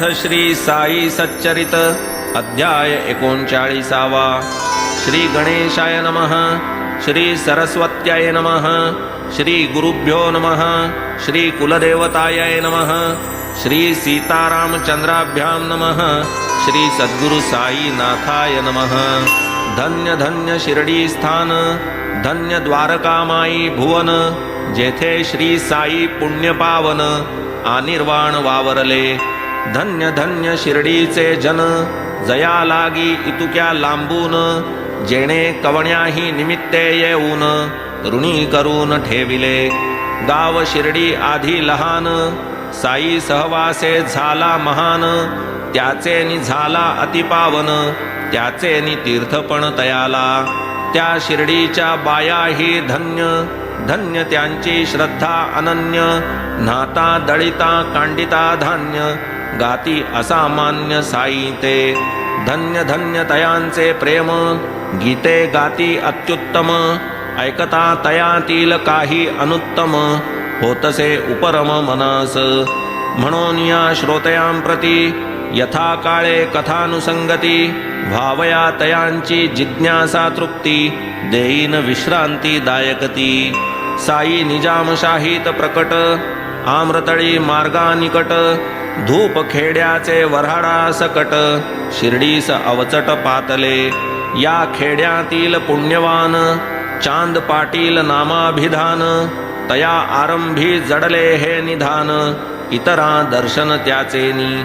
पाठ श्री साई सच्चरित अध्याय 39वा। श्री गणेशाय नमः। श्री सरस्वत्याय नमः। श्री गुरुभ्यो नमः। श्री कुलदेवताय नमः। श्री सीतारामचंद्राभ्यां नमः। श्री सद्गुरु साई नाथाय नमः। धन्य धन्य शिरडी स्थान, धन्य द्वारकामाई भुवन, जेथे श्री साई पुण्य पावन आनिर्वाण वावरले। धन्य धन्य शिर्डीचे जन, जया लागी इतुक्या लांबून, जेणे कवण्याही निमित्ते येऊन ऋणी करून ठेविले। गाव शिर्डी आधी लहान, साई सहवासे झाला महान, त्याचेनी झाला अतिपावन, त्याचेनी तीर्थपण तयाला। त्या शिर्डीच्या बायाही धन्य, धन्य त्यांची श्रद्धा अनन्य, नाता दळिता कांडिता धान्य, गाती असामान्य साई ते। धन्य धन्य तयांचे प्रेम, गीते गाती अत्युत्तम, ऐकता तयातील काही अनुत्तम, होतसे उपरम मनस। म्हणून या श्रोतयांप्रती यथा काळे कथानुसंगती, भावया तयांची जिज्ञासा तृप्ती, देईन विश्रांती दायकती। साई निजामशाहीत प्रकट, आम्रतळी मार्गानिकट, धूप खेड्याचे वऱ्हाडा सकट, शिर्डीस अवचट पातले। या खेड्यातील पुण्यवान, चांद पाटील नामाभिधान, तया आरंभी जडले हे निधान, इतरा दर्शन त्याचेनी।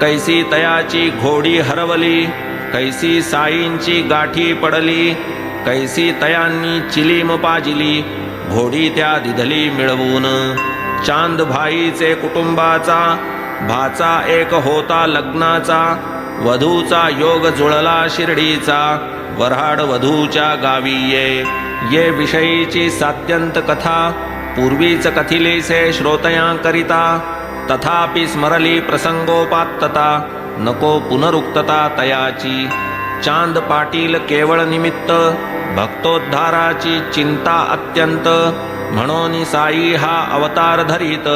कैसी तयाची घोडी हरवली, कैसी साईंची गाठी पडली, कैसी तयांनी चिलीम पाजिली, घोडी त्या दिधली मिळवून। चांद भाईचे कुटुंबाचा, भाचा एक होता लग्नाचा, वधूचा योग जुळला शिर्डीचा, वऱ्हाड वधूच्या गावी ये विषयीची सात्यंत कथा, पूर्वीच कथिलीसे श्रोतयांकरिता, तथापि स्मरली प्रसंगोपात्तता, नको पुनरुक्तता तयाची। चांद पाटील केवळ निमित्त, भक्तोद्धाराची चिंता अत्यंत, म्हणून साई हा अवतार धरीत,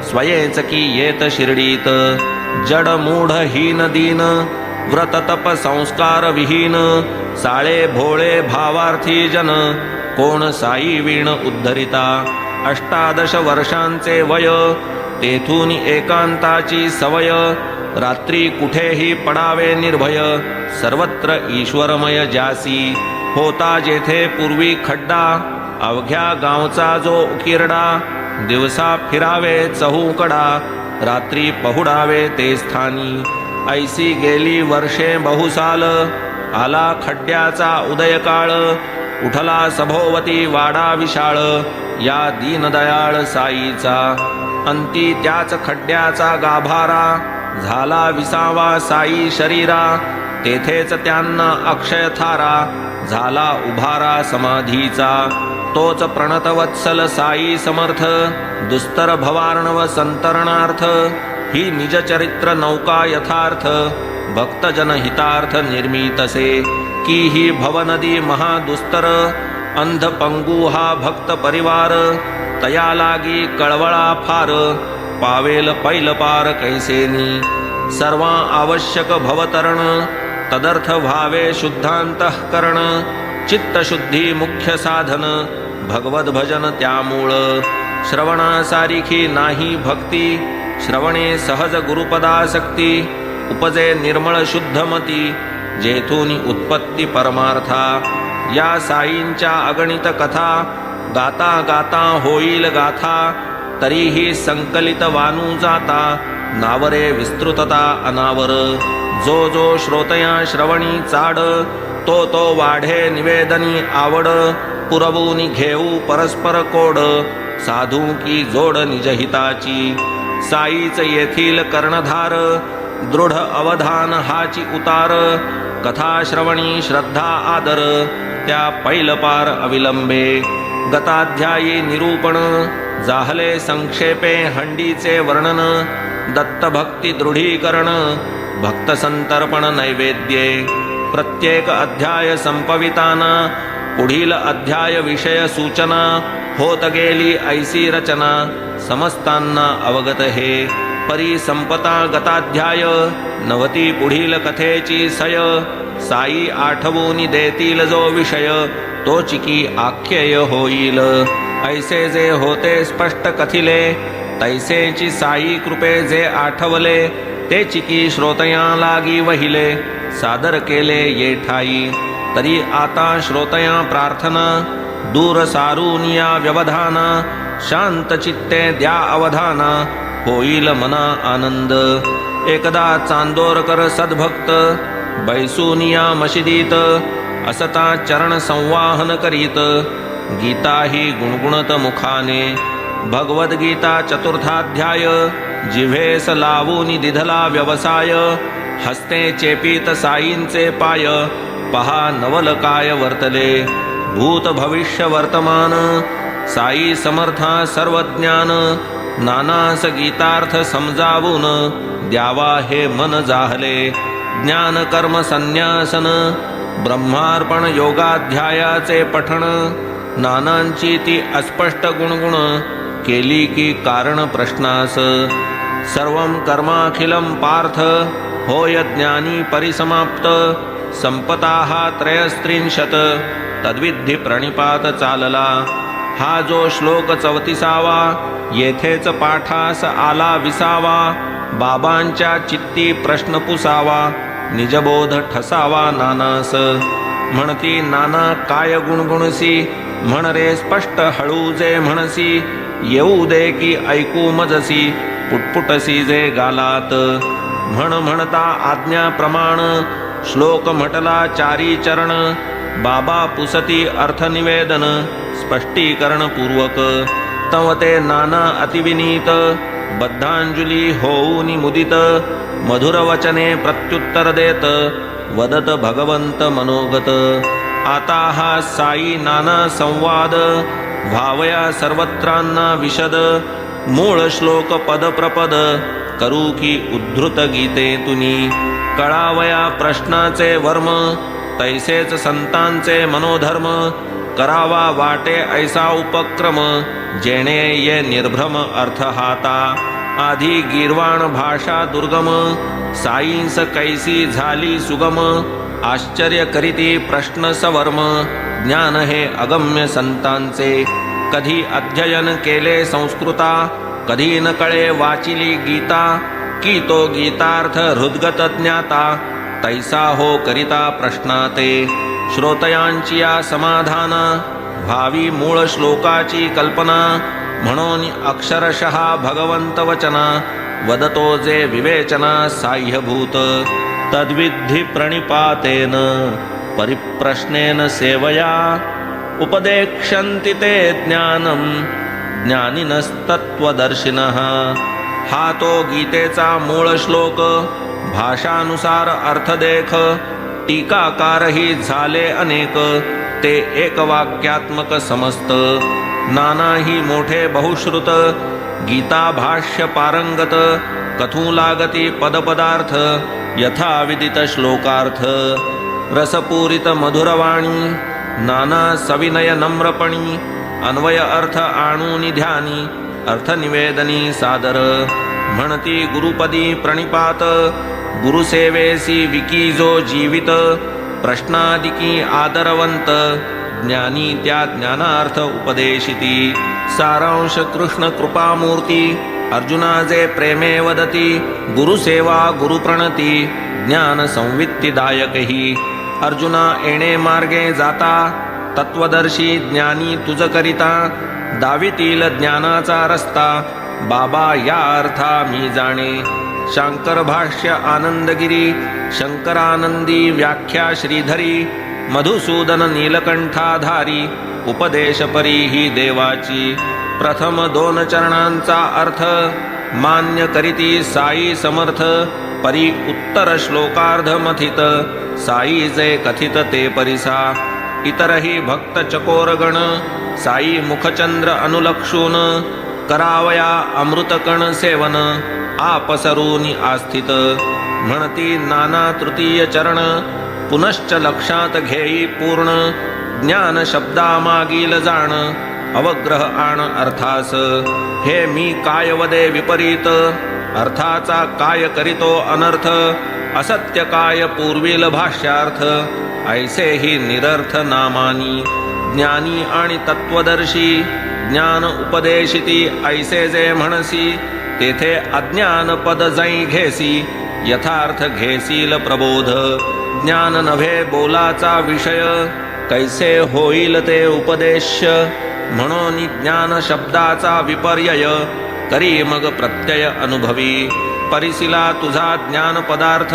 स्वयेच की येत शिर्डीत। जड मूढ हीन दीन, व्रत तप संस्कार विहीन, साळे भोळे भावार्थी जन, कोण साई वीण उद्धरिता। 18 वर्षांचे वय, तेथून एकांताची सवय, रात्री कुठेही पडावे निर्भय, सर्वत्र ईश्वरमय जासी। होता जेथे पूर्वी खड्डा, अवघ्या गावचा जो उकिरडा, दिवसा फिरावे चहूकडा, रात्री पहुडावे ते स्थानी। ऐसी गेली वर्षे बहुसाल, आला खड्ड्याचा उदयकाळ, उठला सभोवती वाडा विशाळ, या दीनदयाळ साईचा। अंती त्याच खड्ड्याचा गाभारा, झाला विसावा साई शरीरा, तेथेच त्यांना अक्षय थारा, झाला उभारा समाधीचा। तोच प्रणतवत्सल साई समर्थ, दुस्तर भवार्णव संतरणार्थ, ही निजचरित्र नौका यथार्थ, भक्तजन हितार्थ निर्मितसे। की ही भवनदी महादुस्तर, अंध पंगू हा भक्त परिवार, तया लागी कळवळा फार, पावेल पैल पार कैसेनी। सर्वा आवश्यक भवतरण, तदर्थ भावे शुद्धांतःकरण, चित्तशुद्धी मुख्य साधन, भगवद भजन त्यामूळ। श्रवणासारिखी नाही भक्ती, श्रवणे सहज गुरुपदासक्ती, उपजे निर्मळ शुद्धमती, जेथून उत्पत्ती परमार्था। या साईंच्या अगणित कथा, गाता गाता होईल गाथा, तरीही संकलित वानू जाता, नावरे विस्तृतता अनावर। जो जो श्रोतया श्रवणी चाड, तो तो वाढे निवेदनी आवड, पुरवूनी घेऊ परस्पर कोड, साधू की जोड निजहिताची। साईच येथील कर्णधार, दृढ अवधान हाची उतार, कथा श्रवणी श्रद्धा आदर, त्या पैलपार अविलंबे। गताध्यायी निरूपण, जाहले संक्षेपे हंडीचे वर्णन, दत्तभक्ती दृढीकरण, भक्त संतर्पण नैवेद्ये। प्रत्येक अध्याय संपविताना पुढील अध्याय विषय सूचना, होत गेली ऐसी रचना, समस्तांना अवगत हे। परी संपता गताध्याय नवती पुढील कथेची सय साई आठवून देतील जो विषय तोच की आख्यय होईल ऐसे जे होते स्पष्ट कथिले तैसेची साई कृपे जे आठवले तेची की श्रोतया लागी वहिले सादर केले ये ठाई तरी आता श्रोतया प्रार्थना दूर सारून या व्यवधाना शांत चित्ते द्या अवधाना होईल मना आनंद एकदा चांदोरकर सद्भक्त बैसूनिया मशिदीत असता चरण संवाहन करीत गीता ही गुणगुणत मुखाने भगवद्गीता चतुर्थाध्याय जिव्हेस लावून दिधला व्यवसाय हस्ते चेपीत साईंचे पाय पहा नवल काय वर्तले भूत भविष्य वर्तमान साई समर्था सर्वज्ञान नानास गीतार्थ समजावून द्यावा हे मन जाहले ज्ञान कर्म संन्यासन ब्रह्मार्पण योगाध्यायाचे पठण नानांची ती अस्पष्ट गुणगुण केली की कारण प्रश्नास सर्वं कर्माखिलं पार्थ होय ज्ञानी परिसमाप्त संपताः त्रयस्त्रिंशत तद्विधी प्रणिपात चालला हा जो श्लोक 34वा येथेच पाठास आला विसावा बाबांच्या चित्ती प्रश्न पुसावा निजबोध ठसावा नानास म्हणती नाना काय गुणगुणसी म्हण रे स्पष्ट हळू जे म्हणसी येऊ दे की ऐकू मजसी पुटपुटसी जे गालात म्हणता आज्ञा प्रमाण श्लोक म्हटला चारी चरण बाबा पुसती अर्थ निवेदन स्पष्टीकरण पूर्वक तवते नाना अतिविनीत बद्धांजली होऊनी मुदित मधुर वचने प्रत्युत्तर देत वदत भगवंत मनोगत आता हा साई नाना संवाद भावया सर्वत्रांना विशद मूळ श्लोक पद प्रपद करू की उद्धृत गीते तुनी कळावया प्रश्नाचे वर्म तैसेच संतांचे मनोधर्म करावा वाटे ऐसा उपक्रम जेणे ये निर्भ्रम अर्थ हाता आधी गीर्वाण भाषा दुर्गम साईंस कैसी झाली सुगम आश्चर्य करीती प्रश्न सवर्म ज्ञान हे अगम्य संतांचे कधी अध्ययन केले संस्कृता कधी न कळे वाचिली गीता की तो गीतार्थ हृद्गत ज्ञाता तैसा हो करिता प्रश्नाते श्रोतयांची या समाधाना भावी मूळ श्लोकाची कल्पना म्हणून अक्षरशः भगवंत वचना वदतो जे विवेचना साह्यभूत तद्विधी प्रणिपातेन परिप्रश्नेन सेवया उपदेक्षन्ति ते ज्ञानम ज्ञानिनस्तत्वदर्शिनः हा तो गीतेचा मूळ श्लोक भाषानुसार अर्थ देख टीकाकारही झाले अनेक ते एक वाक्यात्मक समस्त नानाही मोठे बहुश्रुत गीता भाष्य पारंगत कथू लागती पदपदार्थ यथा विदित श्लोकार्थ रसपूरित मधुरवाणी नाना सविनय नम्रपणी अन्वय अर्थ आणूनी ध्यानी अर्थ निवेदनी सादर म्हणती गुरुपदी प्रणिपात गुरुसेवेसी विकीजो जीवित प्रश्नादिकी आदरवंत ज्ञानी त्या ज्ञानार्थ उपदेशिती सारांश कृष्ण कृपामूर्ती अर्जुना जे प्रेमे वदती गुरुसेवा गुरुप्रणती ज्ञान संवित्तिदायकही अर्जुना येणे मार्गे जाता तत्वदर्शी ज्ञानी तुझ करिता दावितील ज्ञानाचा रस्ता बाबा या अर्था मी जाणे शांकर भाष्य आनंदगिरी शंकरानंदी व्याख्या श्रीधरी मधुसूदन नीलकंठाधारी उपदेश परी ही देवाची प्रथम 2 चरणांचा अर्थ मान्य करीती साई समर्थ परी उत्तर श्लोकार्ध मथित साई जे कथित ते परिसा इतरही भक्त चकोरगण साई मुखचंद्र अनुलक्षून करावया अमृतकण सेवन आपसरूनी आस्थित म्हणती नाना तृतीय चरण पुनश्च लक्षात घेई पूर्ण ज्ञान शब्दामागील जाण अवग्रह आण अर्थास हे मी काय वदे विपरीत अर्थाचा काय करीतो अनर्थ, असत्य काय पूर्वील भाष्यार्थ, ऐसे ही निरर्थ नामानी. ज्ञानी आणि तत्वदर्शी ज्ञान उपदेशिती ऐसे जे म्हणसी, तेथे अज्ञान पद जै घेसी, यथार्थ घेसील प्रबोध. ज्ञान नव्हे बोलाचा विषय, कैसे होईल ते उपदेश्य. म्हणून ज्ञान शब्दाचा विपर्यय, करी मग प्रत्यय अनुभवी. परिसिला तुझा ज्ञान पदार्थ,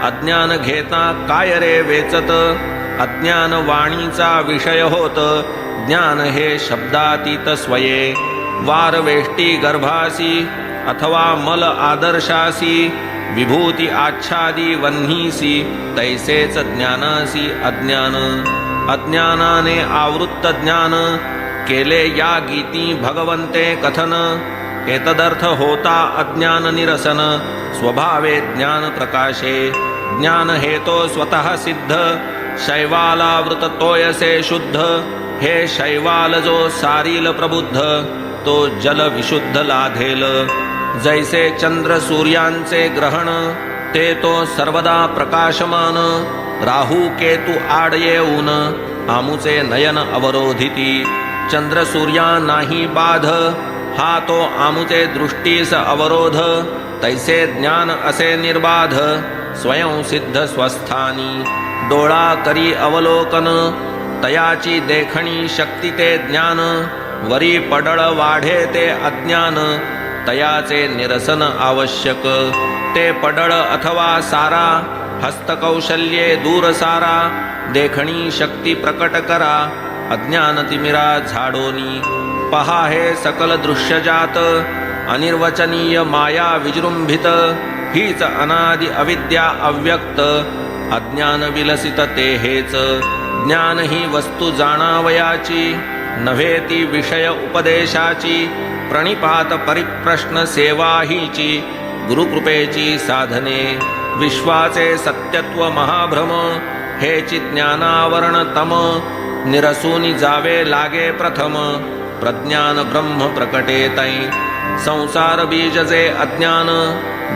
अज्ञान घेता काय रे वेचत. अज्ञान वाणीचा विषय होत, ज्ञान हे शब्दातीत स्वये. वार वेष्टी गर्भासी, अथवा मल आदर्शासी, विभूती आच्छादी वन्हीसी, तैसेच ज्ञानासी अज्ञान. अज्ञानाने आवृत्त ज्ञान, केले या गीती भगवंते कथन. एतदर्थ होता अज्ञान निरसन, स्वभावे ज्ञान प्रकाशे. ज्ञान हेतो स्वतः सिद्ध, शैवालावृत तोयसे शुद्ध. हे शैवाल जो सारील प्रबुद्ध, तो जल विशुद्ध लाधेल. जैसे चंद्र सूर्यांचे ग्रहण, ते तो सर्वदा प्रकाशमान. राहू केतु आड येऊन, आमुचे नयन अवरोधिती. चंद्र सूर्या नाही बाध, हा तो आमुचे दृष्टीस अवरोध. तैसे ज्ञान असे निर्बाध, स्वयं सिद्ध स्वस्थानी. डोळा करी अवलोकन, तयाची देखणी शक्ती ते ज्ञान. वरी पडळ वाढे ते अज्ञान, तयाचे निरसन आवश्यक. ते पडळ अथवा सारा, हस्तकौशल्ये दूर सारा. देखणी शक्ती प्रकट करा, अज्ञान तिमिरा झाडोनी. पहा हे सकल दृश्यजात, अनिर्वचनीय माया विजृंभित. हीच अनादि अविद्या अव्यक्त, अज्ञान विलसित ते हेच. ज्ञान ही वस्तू जाणावयाची, नव्हे ती विषय उपदेशाची. प्रणिपात परिप्रश्न सेवा हीची, गुरुकृपेची साधने. विश्वाचे सत्यत्व महाभ्रम, हेची ज्ञानावरण तम. निरसूनी जावे लागे प्रथम, प्रज्ञान ब्रह्म प्रकटे तै. संसार बीज जे अज्ञान,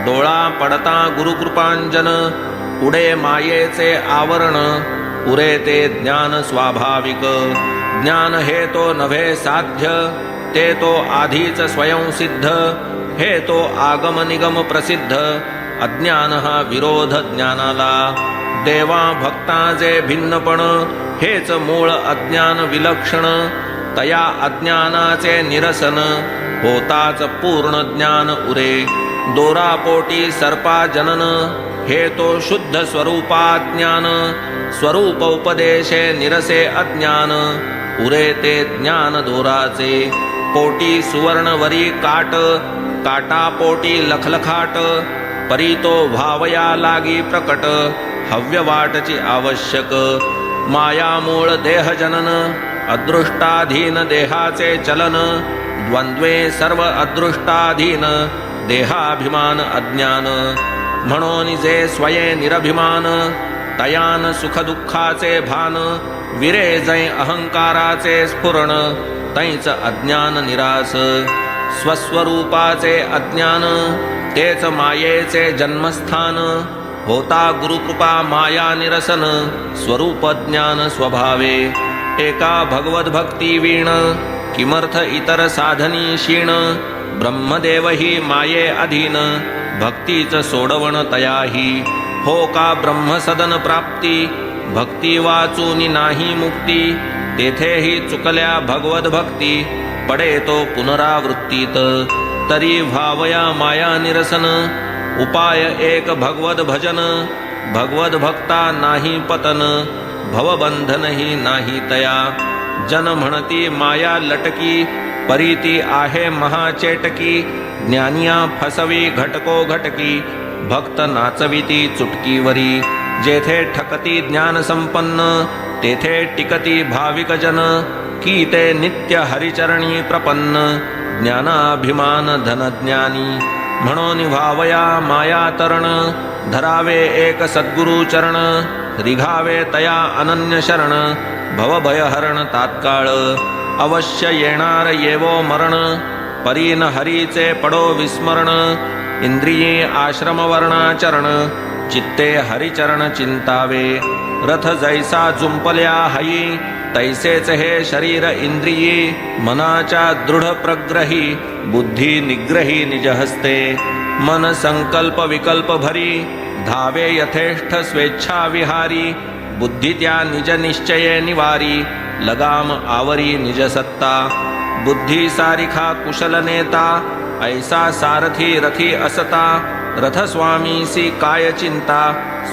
डोळा पडता गुरुकृपांजन. उडे मायेचे आवरण, उरे ते ज्ञान स्वाभाविक. ज्ञान हे तो नव्हे साध्य, ते तो आधीच स्वयं सिद्ध. हे तो आगम निगम प्रसिद्ध, अज्ञान हा विरोध ज्ञानाला. देवा भक्ता जे भिन्नपण, हेच मूळ अज्ञान विलक्षण. तया अज्ञानाचे निरसन, होताच पूर्ण ज्ञान उरे. दोरापोटी सर्पा जनन, हे तो शुद्ध स्वरूपाज्ञान. स्वरूप उपदेशे निरसे अज्ञान, उरे ते ज्ञान दोराचे. पोटी सुवर्णवरी काट, काटापोटी लखलखाट. परी तो भावया लागी प्रकट, हव्यवाटची आवश्यक. माया मूळ देह जनन, अदृष्टाधीन देहाचे चलन. द्वंद्वे सर्व अदृष्टाधीन, देहाभिमान अज्ञान. म्हणून जे स्वये निरभिमान, तयान सुखदुःखाचे भान. विरे जै अहंकाराचे स्फुरण, तैच अज्ञान निरास. स्वस्वरूपाचे अज्ञान, तेच मायेचे जन्मस्थान. होता गुरुकृपा माया निरसन, स्वरूप ज्ञान स्वभावे. एका भगवद भक्ती वीण, किमर्थ इतर साधनी क्षीण. ब्रह्मदेव ही माये अधीन, भक्तीच सोडवण तयाही. हो का ब्रह्मसदन प्राप्ती, भक्ती वाचूनी नाही मुक्ती. तेथेही चुकल्या भगवद भक्ती, पडे तो पुनरावृत्तीत. तरी भावया माया निरसन, उपाय एक भगवद भजन. भगवद भक्ता नाही पतन, भवबंधनही नाही तया. जन म्हणती माया लटकी, परीती आहे महाचेटकी. ज्ञानिया फसवी घटको घटकी, भक्त नाचविती चुटकीवरी. जेथे ठकती ज्ञान संपन्न, तेथे टिकती भाविक जन. की ते नित्य हरिचरणी प्रपन्न, ज्ञानाभिमान धनज्ञानी. म्हणून भावया माया तरण, धरावे एक सद्गुरु चरण. रिघावे तया अनन्य शरण, भवभयहरण तात्काळ. अवश्य येणार येवो मरण, परीन हरीचे पडो विस्मरण. इंद्रिये आश्रम वर्णाचरण चित्ते हरिचरण चिंतावे रथ जैसा जुंपल्या हयी तैसेच हे शरीर इंद्रिये मनाच्या दृढ प्रग्रही बुद्धी निग्रही निजहस्ते मन संकल्प विकल्प भरी धावे यथेष्ट स्वेच्छा विहारी बुद्धी त्या निज निश्चये निवारी लगाम आवरी निज सत्ता बुद्धी सारिखा कुशल नेता ऐसा सारथी रथी असता रथस्वामीसी काय चिंता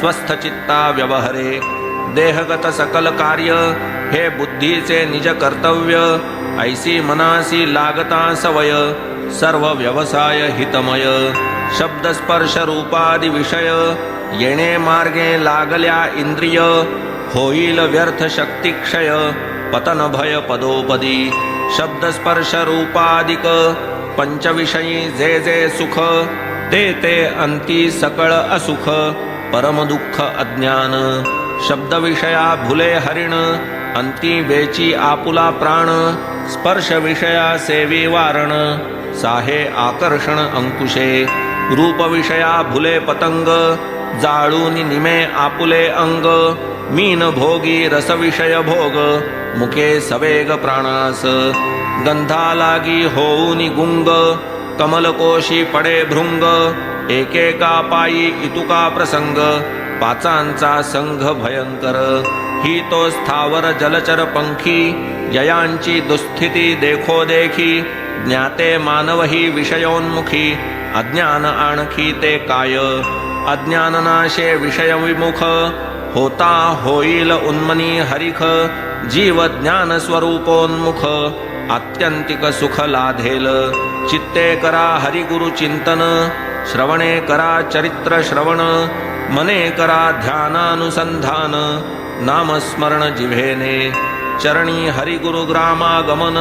स्वस्थ चित्ता व्यवहरे देहगत सकल कार्य हे बुद्धीचे निज कर्तव्य ऐसी मनासी लागता सवय सर्व व्यवसाय हितमय शब्द स्पर्श रूपादि विषय येणे मार्गे लागल्या इंद्रिय होईल व्यर्थ शक्ती क्षय पतन भय पदोपदी शब्द स्पर्श रूपादिक पंचविषयी जे जे सुख ते ते अंती सकळ असुख परम दुःख अज्ञान शब्द विषया भुले हरिण अंती वेची आपुला प्राण स्पर्श विषया सेवी वारण साहे आकर्षण अंकुशे रूप विषया भुले पतंग जाळून निमे आपुले अंग मीन भोगी रस विषय भोग मुके सवेग प्राणास गंधा लागी होऊनी गुंग कमलकोशी पडे भृंग एकेका पायी इतुका प्रसंग पाचांचा संघ भयंकर ही तो स्थावर जलचर पंखी जयांची दुस्थिती देखो देखी ज्ञाते मानव ही विषयोन्मुखी अज्ञान आणखी ते काय अज्ञाननाशे विषय विमुख होता होईल उन्मनी हरिख जीव ज्ञान स्वरूपोन्मुख आत्यंतिक सुख लाधेल चित्ते करा हरिगुरु चिंतन श्रवणे करा चरित्र श्रवण मने करा ध्यानानुसंधान नामस्मरण जिव्हेने चरणी हरिगुरु ग्रामागमन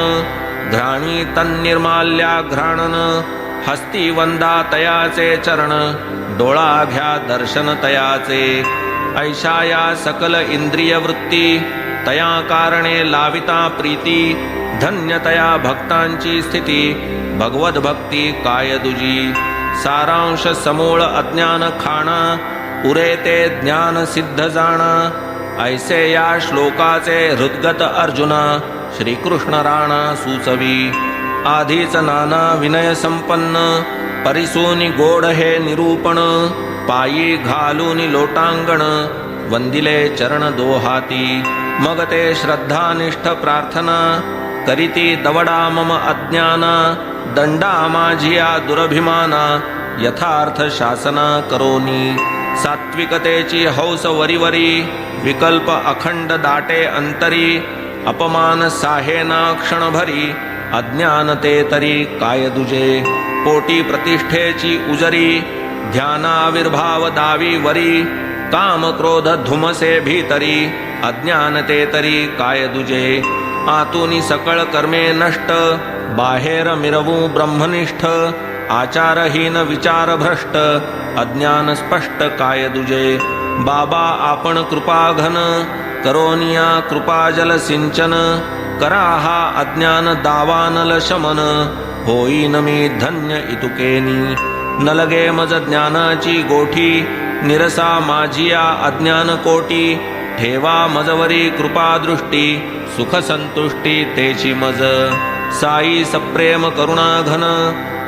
घ्राणी तन्निर्माल्या घ्राणन हस्ती वंदा तयाचे चरण डोळा घ्या दर्शन तयाचे ऐशाया सकल इंद्रिय वृत्ती तया कारणे लाविता प्रीती धन्यतया भक्तांची स्थिती भगवत भक्ती काय दुजी सारांश समूळ अज्ञान खाणा पुरे ते ज्ञान सिद्ध जाणा ऐसे या श्लोकाचे हृद्गत अर्जुना श्रीकृष्ण राणा सुचवी आधीच नाना विनय संपन्न परिसूनी गोड हे निरूपण पायी घालूनी लोटांगण वंदिले चरण दोहाती मग ते श्रद्धानिष्ठ प्रार्थना करीती दवडा मम अज्ञाना दंडा माझिया दुरभिमाना यथार्थ शासना करोनी सात्विकतेची हौस वरीवरी विकल्प अखंड दाटे अंतरी अपमान साहेना क्षणभरी अज्ञानते तरी काय दुजे पोटी प्रतिष्ठेची उजरी ध्यानाविर्भाव दावी वरी काम क्रोध धुमसे भीतरी अज्ञानते तरी काय दुजे आतुनी सकळ कर्मे नष्ट बाहेर मिरवू ब्रह्मनिष्ठ आचारहीन विचार भ्रष्ट अज्ञान स्पष्ट काय दुजे बाबा आपण कृपाघन करोनिया कृपाजल सिंचन करा हा अज्ञान दावानल शमन होईन मी धन्य इतुकेनी न लगे मज ज्ञानाची गोठी निरसा माझिया अज्ञान कोटी ठेवा मजवरी कृपादृष्टी सुख संतुष्टी तेची मज साई सप्रेम करुणा घन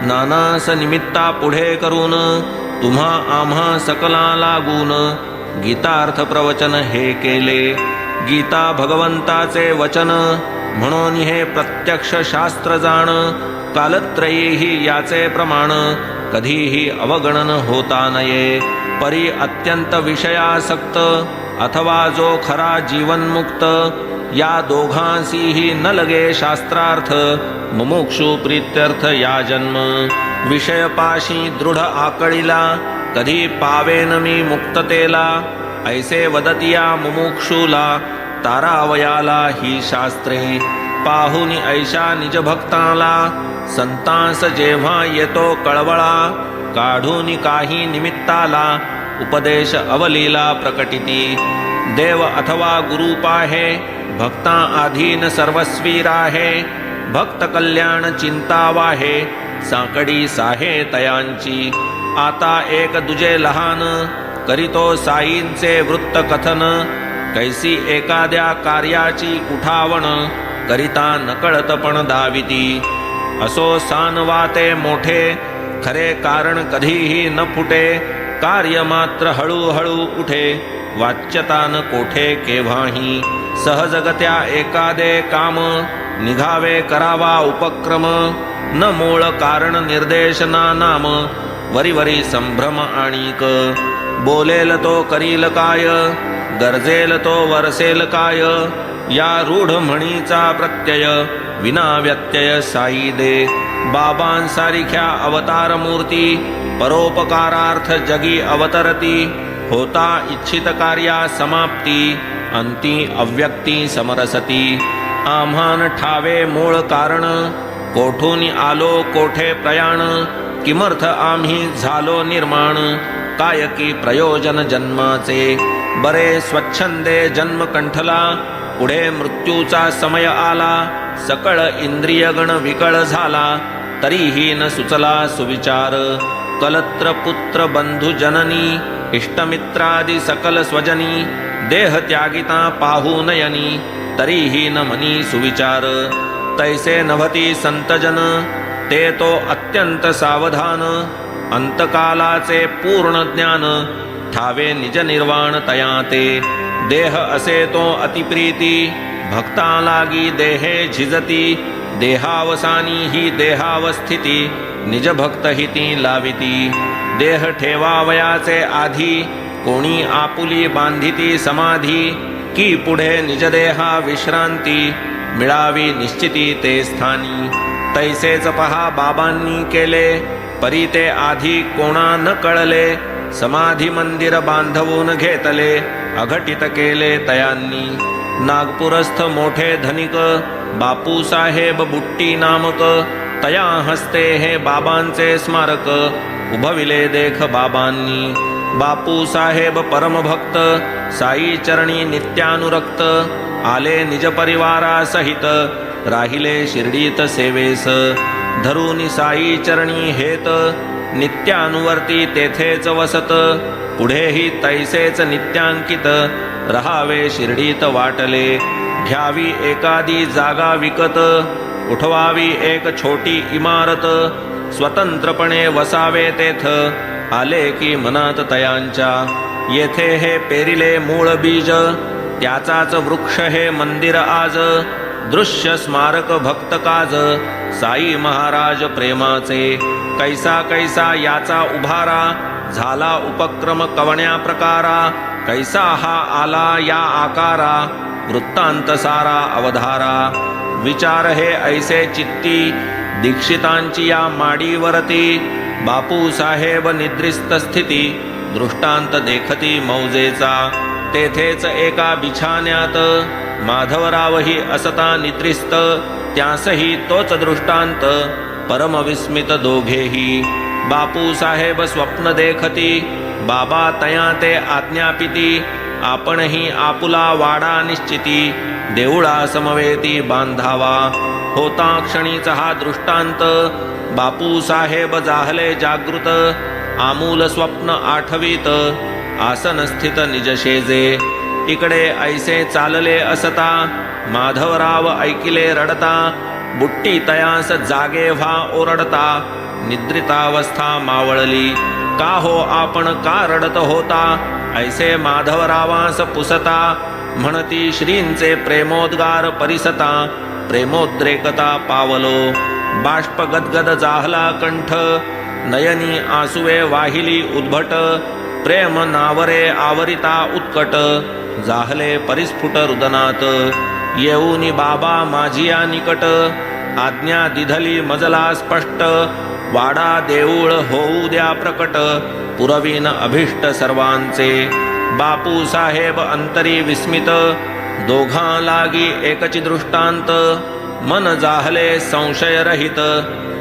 नानास निमित्ता पुढे करून तुम्हा आम्हा सकला लागून गीतार्थ प्रवचन हे केले गीता भगवंताचे वचन म्हणून हे प्रत्यक्ष शास्त्र जाण कालत्रयीही याचे प्रमाण कधीही अवगणन होता नये परी अत्यंत विषयासक्त अथवा जो खरा जीवनमुक्त या दोघांसीही न लगे शास्त्रार्थ मुमुक्षु प्रीत्यर्थ या जन्म विषयपाशी दृढ आकळीला कधी पावेन मी मुक्ततेला ऐसे वदतिया मुमुक्षुला तारावयाला ही शास्त्रे पाहुनी ऐशा निज भक्ताला संतांस जेव्हा येतो कळवळा काढून काही निमित्ताला उपदेश अवलीला प्रकटिती देव अथवा गुरु पाहे भक्ता आधीन सर्वस्वी राहे भक्त कल्याण चिंता वाहे साकडी साहे तयांची आता एक दुजे लहान, करीतो साईंचे वृत्त कथन. कैसी एखाद्या कार्याची उठावण, करिता नकळत पण दाविती. असो सानवाते मोठे, खरे कारण कधीही न फुटे. कार्य मात्र हळूहळू उठे, वाच्यता न कोठे केव्हाही. सहजगत्या एखादे काम, निघावे करावा उपक्रम. न मूळ कारण निर्देशना नाम, वरी संभ्रम आणिक. बोलेल तो करील काय, गरजेल तो वरसेल काय. या रूढ म्हणीचा प्रत्यय, विना व्यत्यय साई दे. बाबांसारिख्या अवतार मूर्ती, परोपकारार्थ जगी अवतरती. होता इच्छित कार्या समाप्ती, अंती अव्यक्ती समरसती. आम्हान ठावे मूळ कारण, कोठून आलो कोठे प्रयाण. किमर्थ आम्ही झालो निर्माण, कायकी प्रयोजन जन्माचे. बरे स्वच्छंदे जन्म कंठला, पुढे मृत्यूचा समय आला. सकळ इंद्रियगण विकळ झाला, तरीही न सुचला सुविचार. कलत्र पुत्र बंधू जननी, इष्टमित्रादि सकल स्वजनी. देह त्यागिता पाहू नयनी, तरीही न मनी सुविचार. तैसे नभती संतजन, ते तो अत्यंत सावधान. अंतकालाचे पूर्ण ज्ञान, ठावे निज निर्वाण तया ते. देह असे तो अतिप्रीती, भक्ता लागी देहे झिजती. देहावसानी ही देहावस्थिती, निज भक्त हिती लाविती. देह ठेवावयाचे आधी, कोणी आपुली बांधिती समाधी. की पुढे निज देहा विश्रांती, मिळावी निश्चिती ते स्थानी. तैसेच पहा बाबांनी केले, परी ते आधी कोणा न कळले. समाधी मंदिर बांधवून घेतले, अघटित केले तयांनी. नागपूरस्थ मोठे धनिक, बापू साहेब बुट्टी नामक. तया हस्ते हे बाबांचे स्मारक, उभविले देख बाबांनी. बापू साहेब परमभक्त, साई चरणी नित्यानुरक्त. आले निज परिवारा सहित, राहिले शिर्डीत सेवेस. धरुनी साई चरणी हेत, नित्यानुवर्ती तेथेच वसत. पुढेही तैसेच नित्यांकित, रहावे शिर्डीत वाटले. घ्यावी एखादी जागा विकत, उठवावी एक छोटी इमारत. स्वतंत्रपणे वसावे तेथ, आले की मनात तयांच्या. येथे हे पेरिले मूळ बीज, त्याचाच वृक्ष हे मंदिर आज. दृश्य स्मारक भक्त काज, साई महाराज प्रेमाचे. कैसा कैसा याचा उभारा, झाला उपक्रम कवण्या प्रकारा. कैसा हा आला या आकारा, वृत्तांत सारा अवधारा. विचार हे ऐसे चित्ती, दीक्षितांची या माडीवरती. बापू साहेब निद्रिस्त स्थिती, दृष्टांत देखती मौजेचा. तेथेच एका बिछाण्यात, माधवरावही असता निद्रिस्त. त्यासही तोच दृष्टांत, परमविस्मित दोघेही. बापू साहेब स्वप्न देखती, बाबा तया ते आज्ञापिती. आपणही आपुला वाडा निश्चिती, देऊळा समवेती बांधावा. होता क्षणीच हा दृष्टांत, बापू साहेब जाहले जागृत. आमूल स्वप्न आठवीत, आसन स्थित निजशेजे. इकडे ऐसे चालले असता, माधवराव ऐकिले रडता. बुट्टी तयास जागे व्हा ओरडता, निद्रितावस्था मावळली. का हो आपण का रडत होता, ऐसे माधवरावास पुसता. म्हणती श्रींचे प्रेमोद्गार परिसता, प्रेमोद्रेकता पावलो. बाष्प गदगद जाहला कंठ, नयनी आसुवे वाहिली उद्भट. प्रेम नावरे आवरिता उत्कट, जाहले परिस्फुट रुदनात. येऊनी बाबा माझिया निकट, आज्ञा दिधली मजला स्पष्ट. वाडा देऊळ होऊ द्या प्रकट, पुरवीन अभिष्ट सर्वांचे. बापू साहेब अंतरी विस्मित, दोघां लागी एकची दृष्टांत. मन जाहले संशयरहित,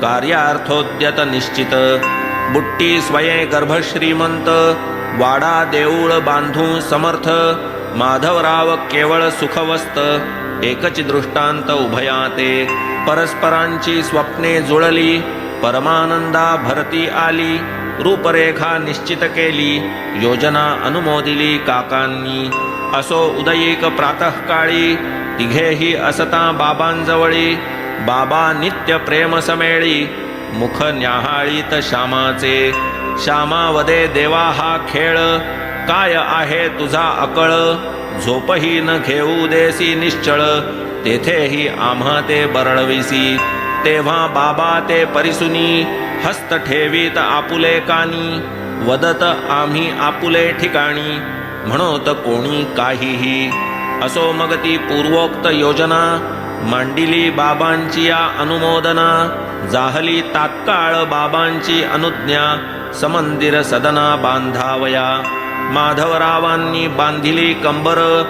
कार्यार्थोद्यत निश्चित. बुट्टी स्वये गर्भश्रीमंत, वाडा देऊळ बांधू समर्थ. माधवराव केवळ सुखवस्त, एकची दृष्टांत उभयाते. परस्परांची स्वप्ने जुळली, परमानंदा भरती आली. रूपरेखा निश्चित केली, योजना अनुमोदिली काकांनी. असो उदयीक प्रातःकाळी, तिघेही असता बाबांजवळी. बाबा नित्य प्रेम समेळी, मुख न्याहाळीत श्यामाचे. श्यामावदे देवा हा खेळ, काय आहे तुझा अकळ. झोपही न घेऊ देसी निश्चळ, तेथेही आम्हा ते बरळविसी. तेव्हा बाबा ते परिसुनी, हस्त ठेवीत आपुले कानी. वदत आम्ही आपुले ठिकाणी, म्हणोत कोणी काहीही. असो मग ती पूर्वोक्त योजना, मांडिली बाबांची या अनुमोदना. जाहली तात्काळ बाबांची अनुज्ञा, समंदिर सदना बांधावया. माधवरावांनी बांधिली कंबर,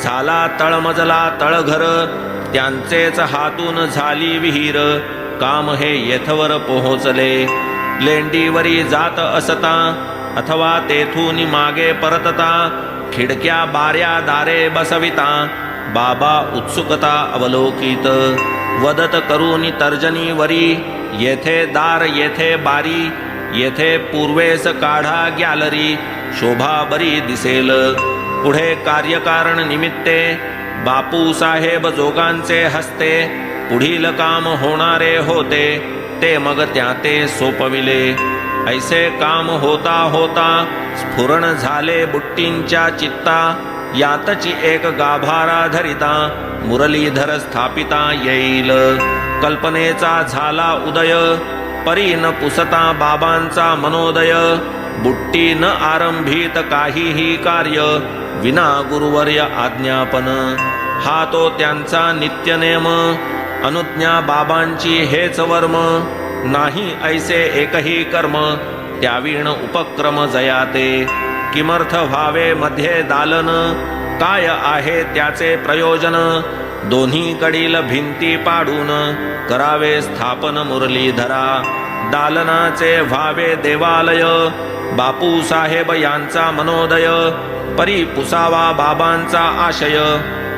झाला तळमजला तळघर. त्यांचेच हातून झाली विहीर, काम हे येथवर पोहोचले. लेंडीवरी जात असता, अथवा तेथून मागे परतता. खिडक्या बाऱ्या दारे बसविता, बाबा उत्सुकता अवलोकित. वदत करून तर्जनीवरी, येथे दार येथे बारी. येथे पूर्वेस काढा गॅलरी, शोभा बरी दिसेल. पुढे कार्यकारण निमित्ते, बापू साहेब जोगांचे हस्ते. पुढील काम होणारे होते, ते मग त्याते सोपविले. ऐसे काम होता होता, स्फुरण झाले बुट्टींच्या चित्ता. यातची एक गाभारा धरिता, मुरलीधर स्थापिता येईल. कल्पनेचा झाला उदय, परी न पुसता बाबांचा मनोदय. बुट्टी न आरंभीत काहीही कार्य, विना गुरुवर्य आज्ञापन. हा तो त्यांचा नित्यनेम, अनुज्ञा बाबांची हेच वर्म. नाही ऐसे एकही कर्म, त्यावीण उपक्रम जयाते. किमर्थ व्हावे मध्ये दालन, काय आहे त्याचे प्रयोजन. दोन्हीकडील भिंती पाडून, करावे स्थापन मुरलीधरा. दालनाचे व्हावे देवालय, बापू साहेब यांचा मनोदय. परी पुसावा बाबांचा आशय,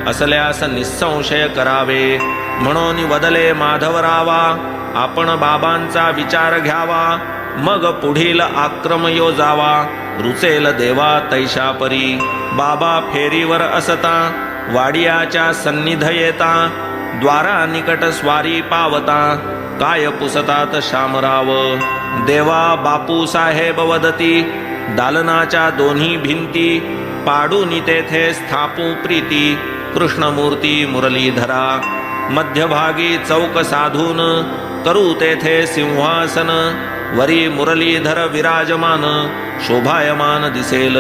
असल्यास निसंशय करावे. म्हणून वदले माधवरावा, आपण बाबांचा विचार घ्यावा. मग पुढील आक्रम योजावा, रुचेल देवा तैशा परी. बाबा फेरीवर असता, वाडियाच्या सन्निध येता. द्वारा निकट स्वारी पावता, काय पुसतात शामराव. देवा बापू साहेब वदती, दालनाच्या दोन्ही भिंती. पाडून तेथे स्थापू प्रीती, कृष्णमूर्ती मुरलीधरा. मध्यभागी चौक साधून, करू तेथे सिंहासन. वरी मुरलीधर विराजमान, शोभायमान दिसेल.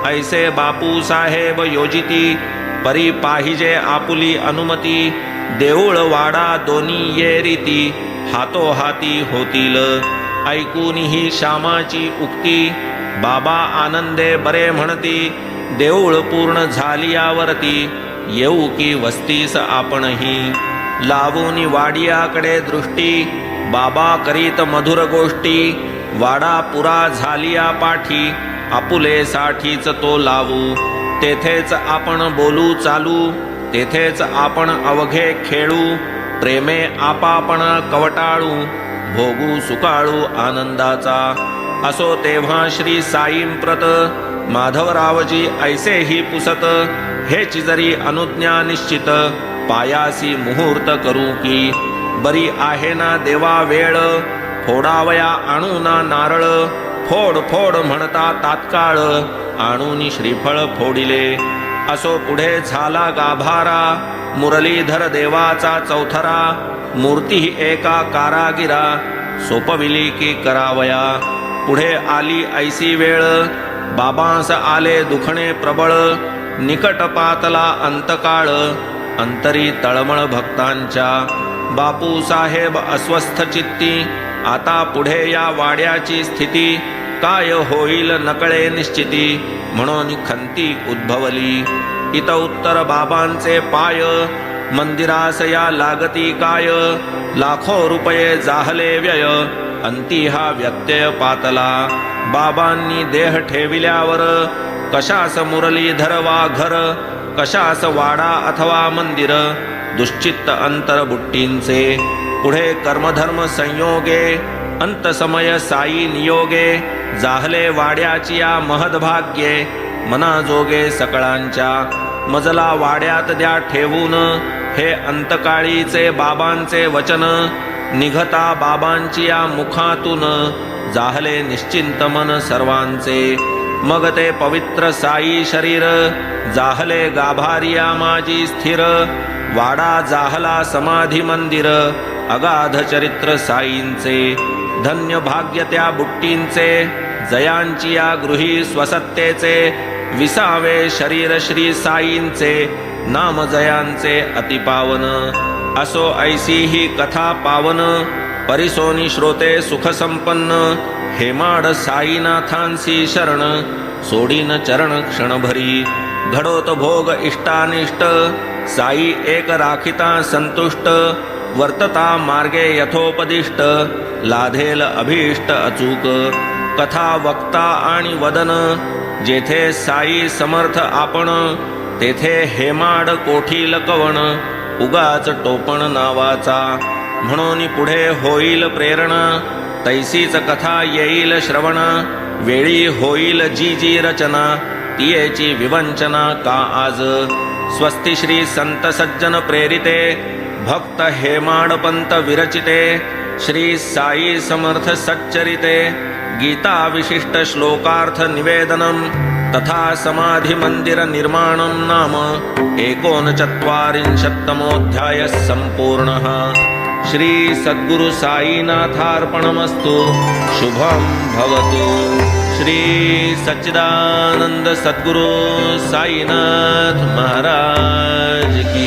ऐसे बापू साहेब योजिती, परी पाहिजे आपुली अनुमती. देऊळ वाडा दोन्ही ये रीती, हातोहाती होतील. ऐकून ही श्यामाची उक्ती, बाबा आनंदे बरे म्हणती. देऊळ पूर्ण झाली यावरती, येऊ की वस्तीस आपणही. लावून वाडियाकडे दृष्टी, बाबा करीत मधुर गोष्टी. वाडा पुरा झालिया पाठी, आपुले साठीच तो लावू. तेथेच आपण बोलू चालू, तेथेच आपण अवघे खेळू. प्रेमे आपापणा कवटाळू, भोगू सुकाळू आनंदाचा. असो तेव्हा श्री साईंप्रत, माधवरावजी ऐसेही पुसत. हेची जरी अनुज्ञा निश्चित, पायासी मुहूर्त करू की. बरी आहे ना देवा वेळ, फोडावया आणू ना नारळ. फोड फोड म्हणता तात्काळ, आणूनी श्रीफळ फोडिले. असो पुढे झाला गाभारा, मुरलीधर देवाचा चौथरा. मूर्ती एका कारागिरा, सोपविली की करावया. पुढे आली ऐसी वेळ, बाबांस आले दुखणे प्रबळ. निकट पातला अंतकाळ, अंतरी तळमळ भक्तांच्या. बापू साहेब अस्वस्थ चित्ती, आता पुढे या वाड्याची स्थिती. काय होईल नकळे निश्चिती, म्हणून खंती उद्भवली. इत उत्तर बाबांचे पाय, मंदिरास या लागती काय. लाखो रुपये जाहले व्यय, अंती हा व्यत्यय पातला. बाबांनी देह ठेविल्यावर, कशास मुरलीधर वा घर. कशास वाडा अथवा मंदिर, दुश्चित्त अंतर बुट्टींचे. पुढे कर्मधर्म संयोगे, अंतसमय साई नियोगे जाहले वाड्याची या महदभाग्ये मना जोगे सकळांच्या मजला वाड्यात द्या ठेवून हे अंतकाळीचे बाबांचे वचन निघता बाबांची या मुखातून जाहले निश्चिंत मन सर्वांचे मग ते पवित्र साई शरीर जाहले गाभारिया माझी स्थिर वाडा जाहला समाधी मंदिर अगाध चरित्र साईंचे धन्य भाग्य त्या बुट्टींचे जयांची या गृही स्वसत्तेचे विसावे शरीर श्री साईंचे नाम जयांचे अतिपावन असो ऐसी ही कथा पावन परिसोनी श्रोते सुख संपन्न हेमाड साईनाथांसी शरण सोडीन चरण क्षणभरी घडोत भोग इष्टानिष्ट साई एक राखिता संतुष्ट वर्तता मार्गे यथोपदिष्ट लाधेल अभीष्ट अचूक कथा वक्ता आणि वदन जेथे साई समर्थ आपण तेथे हेमाड कोठील कवण उगाच टोपण नावाचा म्हणून पुढे होईल प्रेरणा तैसीच कथा येईल श्रवण वेळी होईल जी जी रचना तियेची विवंचना का आज स्वस्ति श्री संत सज्जन प्रेरिते भक्त हेमाडपंत विरचिते श्री साई समर्थ सच्चरिते गीता विशिष्ट श्लोकार्थ निवेदनम तथा समाधि मंदिर निर्माणं नाम 39तमोऽध्याय संपूर्णः श्री सद्गुरु साईनाथार्पणमस्तु शुभं भवतु श्री सच्चिदानंद सद्गुरु साईनाथ महाराज की